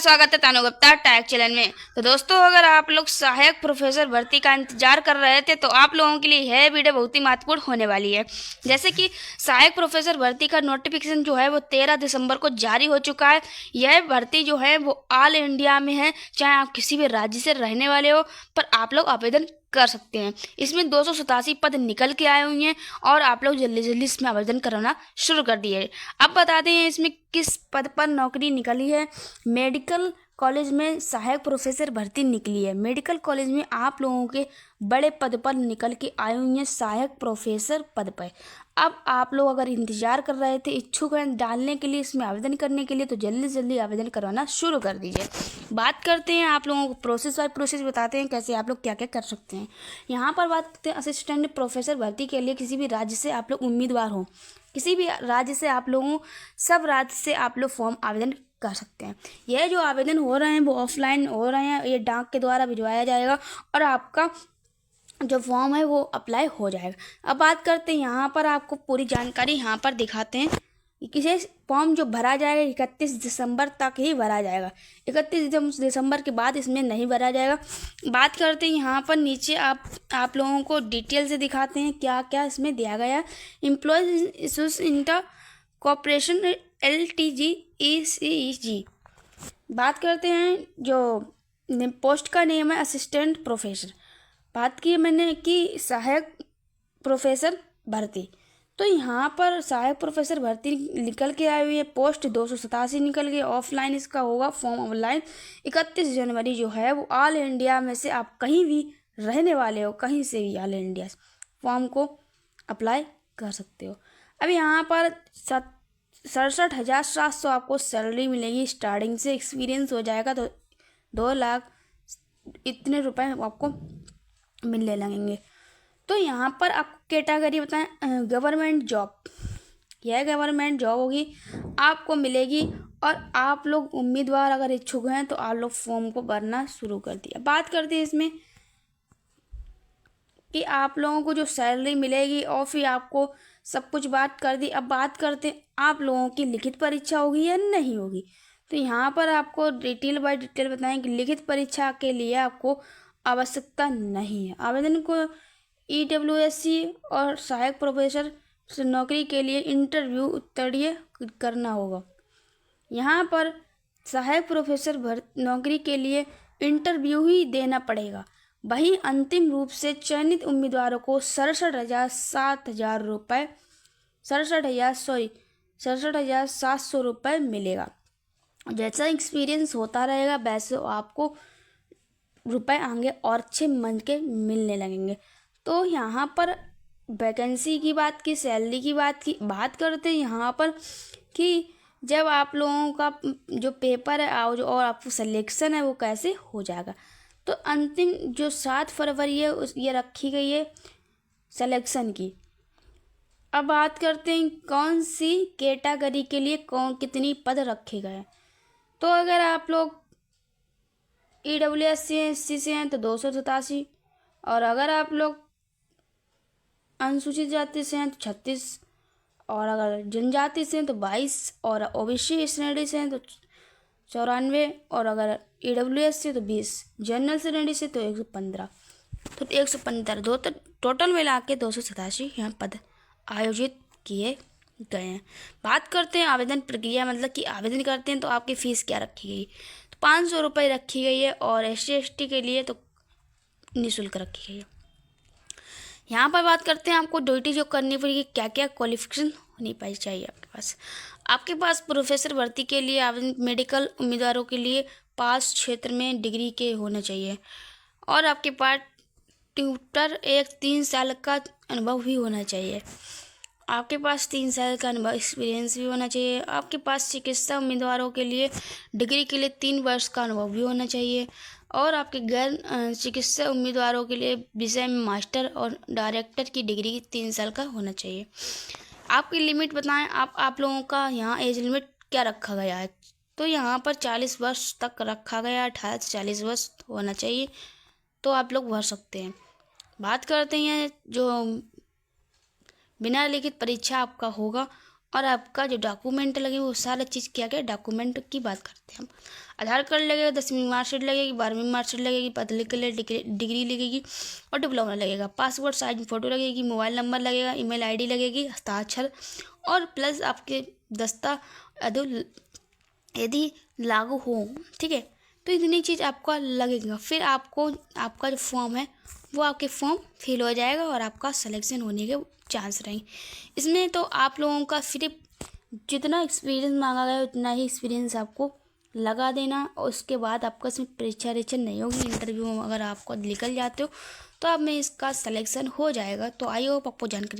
स्वागत है तानु Gupta tag channel में। तो दोस्तों, अगर आप लोग सहायक प्रोफेसर भर्ती का इंतजार कर रहे थे तो आप लोगों के लिए यह वीडियो बहुत ही महत्वपूर्ण होने वाली है। जैसे कि सहायक प्रोफेसर भर्ती का नोटिफिकेशन जो है वो 13 दिसंबर को जारी हो चुका है। यह भर्ती जो है वो ऑल इंडिया में है, चाहे आप किसी भी राज्य से रहने वाले हो, पर आप लोग आवेदन कर सकते हैं। इसमें 287 पद निकल के आए हुए हैं और आप लोग जल्दी जल्दी इसमें आवेदन करना शुरू कर दिए। अब बताते हैं इसमें किस पद पर नौकरी निकली है। मेडिकल कॉलेज में सहायक प्रोफेसर भर्ती निकली है। मेडिकल कॉलेज में आप लोगों के बड़े पद पर निकल के आए हुए हैं सहायक प्रोफेसर पद पर। अब आप लोग अगर इंतजार कर रहे थे, इच्छुक हैं डालने के लिए, इसमें आवेदन करने के लिए, तो जल्दी जल्दी आवेदन करवाना शुरू कर दीजिए। बात करते हैं आप लोगों को प्रोसेस बाय प्रोसेस बताते हैं कैसे आप लोग क्या क्या कर सकते हैं। यहाँ पर बात करते हैं असिस्टेंट प्रोफेसर भर्ती के लिए किसी भी राज्य से आप लोग उम्मीदवार हो, किसी भी राज्य से आप लोगों सब राज्य से आप लोग फॉर्म आवेदन कर सकते हैं। यह जो आवेदन हो रहे हैं वो ऑफलाइन हो रहे हैं, ये डाक के द्वारा भिजवाया जाएगा और आपका जो फॉर्म है वो अप्लाई हो जाएगा। अब बात करते हैं, यहाँ पर आपको पूरी जानकारी यहाँ पर दिखाते हैं। किसी फॉर्म जो भरा जाएगा 31 दिसंबर तक ही भरा जाएगा। 31 दिसंबर के बाद इसमें नहीं भरा जाएगा। बात करते हैं यहाँ पर नीचे आप लोगों को डिटेल से दिखाते हैं क्या क्या इसमें दिया गया है। Employees issues inter corporation LTG। बात करते हैं जो पोस्ट का नेम है असिस्टेंट प्रोफेसर। बात की मैंने कि सहायक प्रोफेसर भर्ती, तो यहाँ पर सहायक प्रोफेसर भर्ती निकल के आई हुई है। पोस्ट 287 निकल गई। ऑफलाइन इसका होगा फॉर्म ऑनलाइन। 31 जनवरी जो है वो ऑल इंडिया में से आप कहीं भी रहने वाले हो, कहीं से भी ऑल इंडिया फॉर्म को अप्लाई कर सकते हो। अब यहाँ पर 67,700 आपको सैलरी मिलेगी स्टार्टिंग से। एक्सपीरियंस हो जाएगा तो 2 लाख इतने रुपए आपको मिलने लगेंगे। तो यहाँ पर आपको कैटेगरी बताएं, गवर्नमेंट जॉब। यह गवर्नमेंट जॉब होगी, आपको मिलेगी और आप लोग उम्मीदवार अगर इच्छुक हैं तो आप लोग फॉर्म को भरना शुरू कर दिया। बात करते हैं इसमें कि आप लोगों को जो सैलरी मिलेगी और फिर आपको सब कुछ बात कर दी। अब बात करते हैं आप लोगों की लिखित परीक्षा होगी या नहीं होगी। तो यहाँ पर आपको डिटेल बाय डिटेल बताएं कि लिखित परीक्षा के लिए आपको आवश्यकता नहीं है। आवेदन को EWSC और सहायक प्रोफेसर से नौकरी के लिए इंटरव्यू उत्तरीय करना होगा। यहाँ पर सहायक प्रोफेसर नौकरी के लिए इंटरव्यू ही देना पड़ेगा। वहीं अंतिम रूप से चयनित उम्मीदवारों को 67,700 रुपये मिलेगा। जैसा एक्सपीरियंस होता रहेगा वैसे आपको रुपए आगे और 6 मंथ के मिलने लगेंगे। तो यहाँ पर वैकेंसी की बात की, सैलरी की बात करते हैं यहाँ पर कि जब आप लोगों का जो पेपर है और आपको सिलेक्शन है वो कैसे हो जाएगा। तो अंतिम जो 7 फरवरी है ये रखी गई है सिलेक्शन की। अब बात करते हैं कौन सी कैटेगरी के लिए कितनी पद रखे गए हैं। तो अगर आप लोग EWSC SC से हैं तो 287, और अगर आप लोग अनुसूचित जाति से हैं तो 36, और अगर जनजाति से हैं तो 22, और OBC श्रेणी से हैं तो 94, और अगर EWS से तो 20, जनरल श्रेणी से तो 115। तो 115 टोटल मिला के 287 यहाँ पद आयोजित किए गए हैं। बात करते हैं आवेदन प्रक्रिया, मतलब कि आवेदन करते हैं तो आपकी फ़ीस क्या रखी गई। तो 500 रुपये रखी गई है और SC ST के लिए तो निःशुल्क रखी गई है। यहाँ पर बात करते हैं आपको ड्यूटी जो करनी पड़ेगी, क्या क्या क्वालिफिकेशन होनी चाहिए आपके पास प्रोफेसर भर्ती के लिए आवेदन मेडिकल उम्मीदवारों के लिए पास क्षेत्र में डिग्री के होना चाहिए, और आपके पास ट्यूटर 3 साल का अनुभव भी होना चाहिए। आपके पास 3 साल का अनुभव एक्सपीरियंस भी होना चाहिए। आपके पास चिकित्सा उम्मीदवारों के लिए डिग्री के लिए 3 वर्ष का अनुभव भी होना चाहिए, और आपके गैर चिकित्सा उम्मीदवारों के लिए विषय में मास्टर और डायरेक्टर की डिग्री 3 साल का होना चाहिए। आपकी लिमिट बताएं, आप लोगों का यहाँ एज लिमिट क्या रखा गया है। तो यहाँ पर 40 वर्ष तक रखा गया है, 18 से 40 वर्ष होना चाहिए तो आप लोग भर सकते हैं। बात करते हैं जो बिना लिखित परीक्षा आपका होगा और आपका जो डॉक्यूमेंट लगे वो सारा चीज़ क्या क्या डॉक्यूमेंट की बात करते हैं हम। आधार कार्ड लगेगा, 10वीं मार्कशीट लगेगी, 12वीं मार्कशीट लगेगी, पढ़ने के लिए डिग्री लगेगी और डिप्लोमा लगेगा, पासपोर्ट साइज फ़ोटो लगेगी, मोबाइल नंबर लगेगा, ईमेल आईडी लगेगी, हस्ताक्षर और प्लस आपके दस्ता यदि लागू हो, ठीक है। तो इतनी चीज़ आपका लगेगा। फिर आपको आपका जो फॉर्म है वो आपके फॉर्म फिल हो जाएगा और आपका सिलेक्शन होने के चांस रहेंगे। इसमें तो आप लोगों का सिर्फ जितना एक्सपीरियंस मांगा गया उतना ही एक्सपीरियंस आपको लगा देना और उसके बाद आपका इसमें परीक्षा नहीं होगी। इंटरव्यू में अगर आपको निकल जाते हो तो आप में इसका सिलेक्शन हो जाएगा। तो आई होप आपको जानकारी